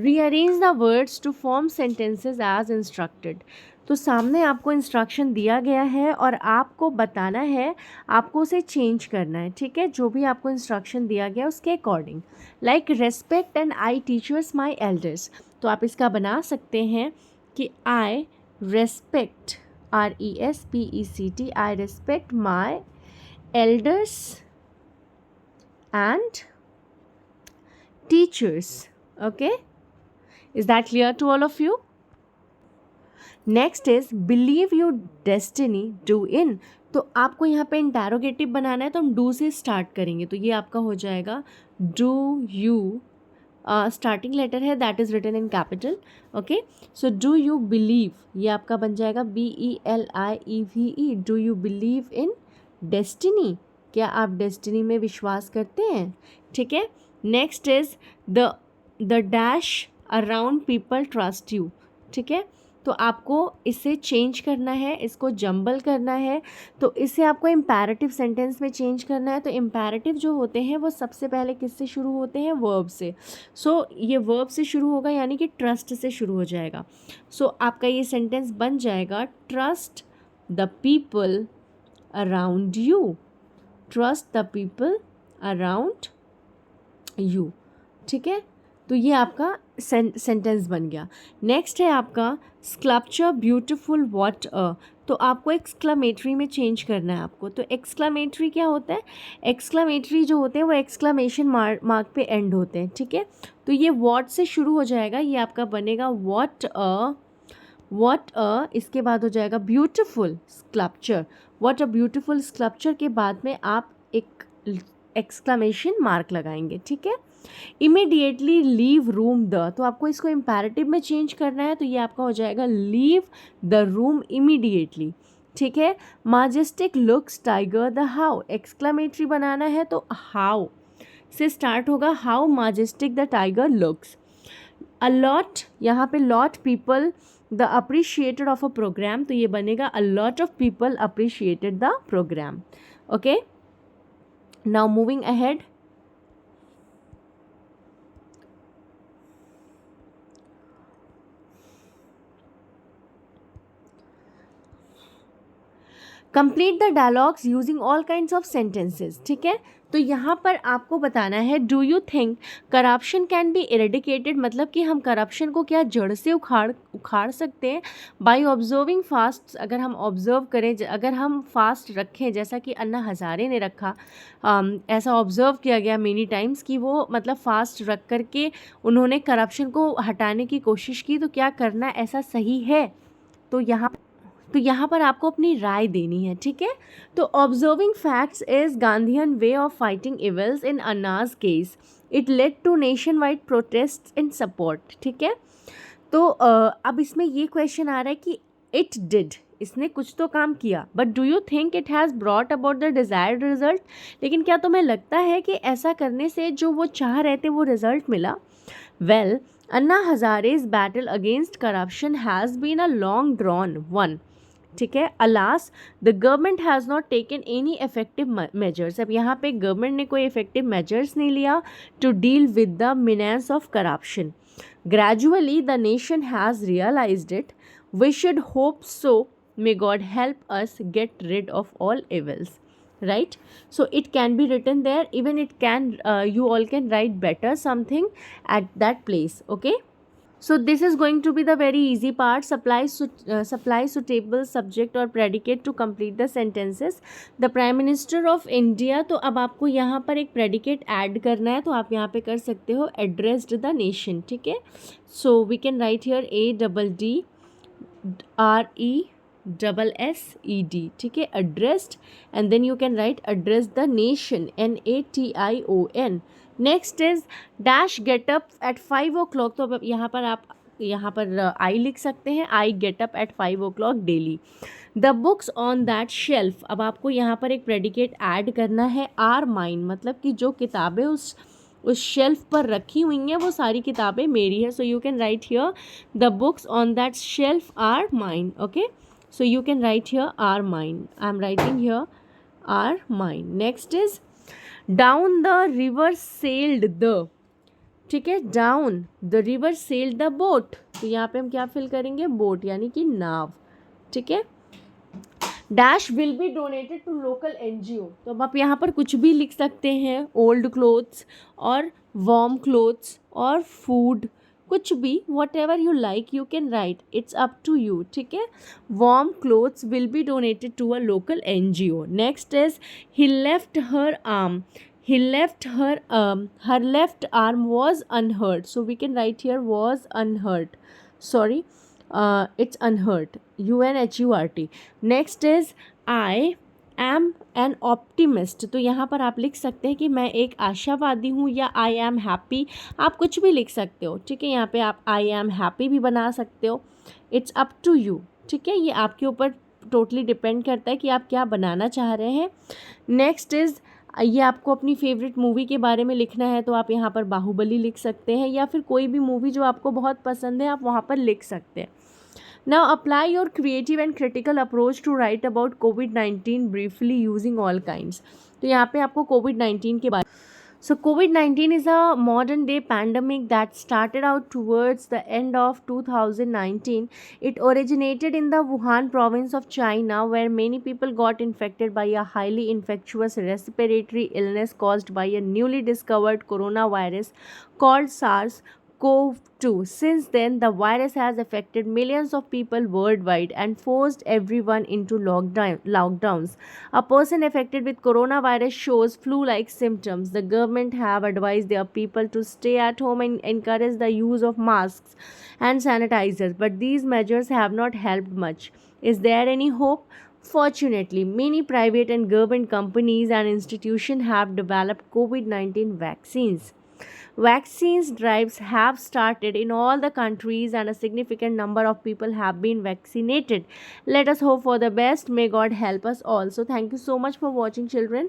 Rearrange the words to form sentences as instructed. तो सामने आपको इंस्ट्रक्शन दिया गया है और आपको बताना है, आपको उसे चेंज करना है, ठीक है, जो भी आपको इंस्ट्रक्शन दिया गया उसके according. Like respect and I teachers my elders. तो आप इसका बना सकते हैं कि आई respect, RESPECT, I respect my elders and teachers. Okay, is that clear to all of you? Next is believe your destiny, do in। तो आपको यहाँ पे इंटैरोगेटिव बनाना है तो हम डू से स्टार्ट करेंगे, तो ये आपका हो जाएगा डू यू, स्टार्टिंग लेटर है that is written in capital. Okay, so do you believe, ये आपका बन जाएगा BELIEVE। Do you believe in destiny, क्या आप डेस्टिनी में विश्वास करते हैं, ठीक है। Next is the dash around people trust you, ठीक है। तो आपको इसे चेंज करना है, इसको जंबल करना है, तो इसे आपको इम्पैरेटिव सेंटेंस में चेंज करना है। तो इम्पैरेटिव जो होते हैं वो सबसे पहले किससे शुरू होते हैं, वर्ब से। सो ये वर्ब से शुरू होगा यानी कि ट्रस्ट से शुरू हो जाएगा। सो आपका ये सेंटेंस बन जाएगा trust the people around you, trust the people around you, ठीक है। तो ये आपका सेंटेंस बन गया। नेक्स्ट है आपका स्कल्पचर ब्यूटिफुल व्हाट अ। तो आपको एक्सक्लामेटरी में चेंज करना है आपको। तो एक्सक्लामेटरी क्या होता है, एक्सक्लामेटरी जो होते हैं वो एक्सक्लामेशन मार्क पे एंड होते हैं, ठीक है। तो ये व्हाट से शुरू हो जाएगा, ये आपका बनेगा व्हाट अ, इसके बाद हो जाएगा beautiful sculpture. What a beautiful sculpture के बाद में आप एक एक्सक्लामेशन मार्क लगाएंगे, ठीक है। इमीडिएटली लीव रूम द, तो आपको इसको इम्पैरेटिव में चेंज करना है, तो ये आपका हो जाएगा लीव द रूम इमीडिएटली, ठीक है। Majestic looks tiger the how, exclamatory बनाना है तो हाउ से स्टार्ट होगा, how majestic the tiger looks. A lot, यहाँ पे lot people the appreciated of a programme, तो ये बनेगा a lot of people appreciated the programme. Okay, now moving ahead. Complete the dialogues using all kinds of sentences, ठीक है। तो यहाँ पर आपको बताना है do you think corruption can be eradicated, मतलब कि हम करप्शन को क्या जड़ से उखाड़ सकते हैं बाय ऑब्जर्विंग फास्ट। अगर हम ऑब्जर्व करें, अगर हम फास्ट रखें जैसा कि अन्ना हज़ारे ने रखा, ऐसा ऑब्जर्व किया गया मेनी टाइम्स कि वो मतलब फास्ट रख करके उन्होंने करप्शन को हटाने की कोशिश की, तो क्या करना ऐसा सही है। तो यहाँ पर आपको अपनी राय देनी है, ठीक है। तो observing facts is Gandhian way of fighting evils in Anna's case, it led to nationwide protest in support, ठीक है। तो अब इसमें ये क्वेश्चन आ रहा है कि इट डिड, इसने कुछ तो काम किया, but do you think it has brought about the desired result, लेकिन क्या तुम्हें लगता है कि ऐसा करने से जो वो चाह रहे थे वो रिजल्ट मिला। Well, Anna Hazare's battle against corruption has been a long drawn one, ठीक है। Alas the government has not taken any effective measures, अब यहाँ पे गवर्नमेंट ने कोई इफेक्टिव मेजर्स नहीं लिया to deal with the menace of corruption. Gradually the nation has realised it, we should hope so, may God help us get rid of all evils, right? So it can be written there, even it can you all can write better something at that place. Okay, so this is going to be the very easy part. Supply suitable subject or predicate to complete the sentences. The Prime Minister of India, तो अब आपको यहाँ पर एक predicate add करना है, तो आप यहाँ पे कर सकते हो addressed the nation, ठीक है। So we can write here ADDRESSED, ठीक है, addressed, and then you can write address the nation, NATION. Next is dash get up at 5 o'clock, तो अब यहाँ पर आई लिख सकते हैं, I get up at 5 o'clock daily. The books on that shelf, अब आपको यहाँ पर एक प्रेडिकेट ऐड करना है, आर माइन, मतलब कि जो किताबें उस शेल्फ पर रखी हुई हैं वो सारी किताबें मेरी है। So you can write here the books on that shelf are mine. Okay, so you can write here are mine, I am writing here are mine. Next is down the river sailed the, ठीक है, down the river sailed the boat, तो यहाँ पे हम क्या fill करेंगे, boat यानी कि नाव, ठीक है। Dash will be donated to local NGO, तो अब आप यहाँ पर कुछ भी लिख सकते हैं, ओल्ड क्लोथ्स और वार्म क्लोथ्स और फूड, कुछ भी, whatever you like you can write, it's up to you, ठीक है। Warm clothes will be donated to a local NGO. Next is he left her arm, he left her left arm was unhurt, so we can write here was unhurt, sorry, it's unhurt, unhurt. Next is I am an optimist, तो यहाँ पर आप लिख सकते हैं कि मैं एक आशावादी हूँ, या I am happy, आप कुछ भी लिख सकते हो, ठीक है। यहाँ पे आप I am happy भी बना सकते हो, it's up to you, ठीक है। ये आपके ऊपर टोटली डिपेंड करता है कि आप क्या बनाना चाह रहे हैं। नेक्स्ट इज़, ये आपको अपनी फेवरेट मूवी के बारे में लिखना है, तो आप यहाँ पर बाहुबली लिख सकते हैं, या फिर कोई भी मूवी जो आपको बहुत पसंद है आप वहाँ पर लिख सकते हैं। Now apply your creative and critical approach to write about कोविड-19 ब्रीफली यूजिंग ऑल काइंड्स, तो यहाँ पे आपको कोविड-19 के बारे So COVID-19 is a modern day pandemic that started out towards the end of 2019. It originated in the Wuhan province of China, where many people got infected by a highly infectious respiratory illness caused by a newly discovered coronavirus called SARS-CoV-2. Since then, the virus has affected millions of people worldwide and forced everyone into lockdowns. A person affected with coronavirus shows flu-like symptoms. The government have advised their people to stay at home and encourage the use of masks and sanitizers, but these measures have not helped much. Is there any hope? Fortunately, many private and government companies and institutions have developed COVID-19 vaccines. Vaccines drives have started in all the countries and a significant number of people have been vaccinated. Let us hope for the best. May God help us all. So thank you so much for watching, children.